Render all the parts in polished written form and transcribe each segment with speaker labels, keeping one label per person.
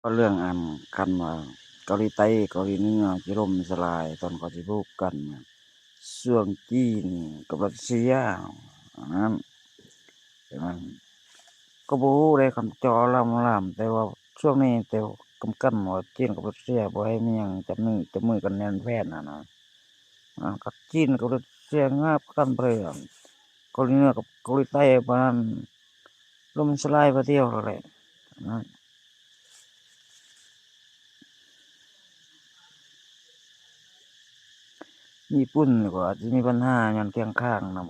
Speaker 1: ก็เรื่องกันว่าเกาหลีใต้เกาหลีเหนือที่ล่มสลายตอนเขาสิพบกันช่วงจีนกับรัสเซียอันนั้นแต่มันก็บ่รู้ได้คำเจาะล่ำแต่ว่าช่วงนี้แต่กำกันว่าจีนกับรัสเซียบ่ให้มีหยังจับมือกันแน่นแฟ้นนะก็จีนกับรัสเซียงาบกันไปเลยเกาหลีเหนือกับเกาหลีใต้ปานนั้นล่มสลายไปเดียวแล้วแหละนะ ญี่ปุ่นก็อาจจะมีปัญหาย้อนเคียงข้างนำ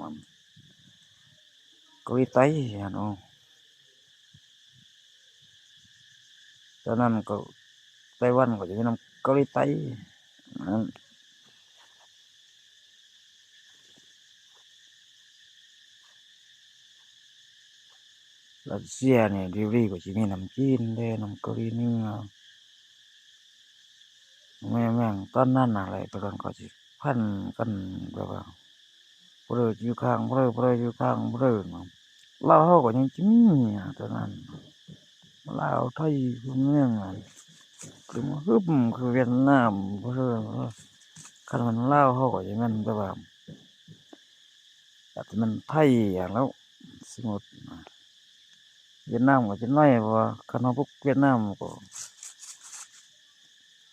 Speaker 1: เกาหลีใต้อะเนาะฉะนั้นก็ไต้หวันก็จะมีนำเกาหลีใต้นั้นรัสเซียเนี่ยดีก็สิมีนำจีนเด้นำเกาหลีเหนือแม่งตอนนั้นน่ะแหละตอนนั้นก็สิพันกันแบบว่าผู้ใดอยู่ข้างผู้ใดอยู่ข้างผู้ใดเนาะลาวเขาก็ยังสิมีตอนนั้นลาวไทยคือเมืองคือมาฮึบคือเวียดนามผู้ใดคันมันลาวเขาก็สิแม่นแบบว่า แต่มันไทยอย่างแล้วสมมุติเวียดนามก็จะน้อยกว่าคันเฮาพวกเวียดนามก็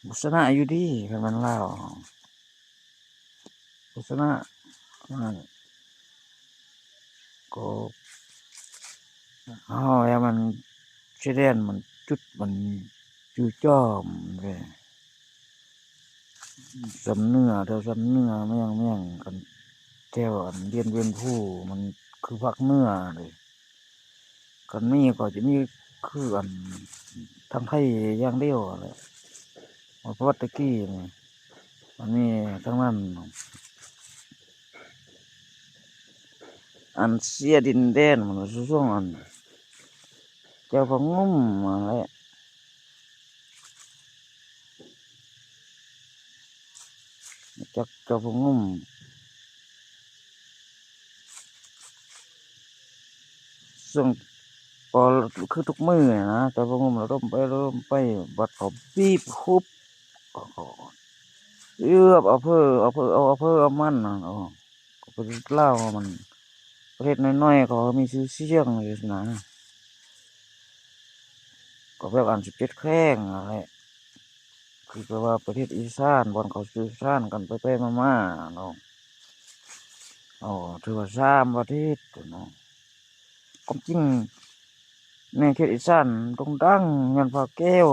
Speaker 1: บ่ชนะอยู่ดีคันแม่นลาวบ่ชนะนั่นก็เฮาอย่ามันชายแดนมันจุดมันจู่โจมเด้สำเหนือแถวสำเหนือเมืองกันแถวอันเวียนภูมันคือภาคเหนือเลยคันมีก็จะมีคืออันทางไทยอย่างเดียวอะแหละเพราะว่าแตะกี้นี่มันมีทั้งนั้น อันเสียดินแดนมันก็ช่วงอันเจ้าพงุ่มอะไรเจ้าพงุ่มช่วงพอคือทุกมื้อนะเจ้าพงุ่มเราร่มไปบัดเขาบีบคุบเอือบเอาเพื่อเอามันก็ไปเล่าว่ามันประเทศน้อยๆเขามีชื่อเสียงอยู่นะก็แบบอันสิบเจ็ดแข้งอะไรคือแปลว่าประเทศอีสานบอนเขาสื่อสารกันไปมาๆเนาะถือว่าสามประเทศเนาะความจริง ในเขตอีสานโด่งดังย้อนพระแก้ว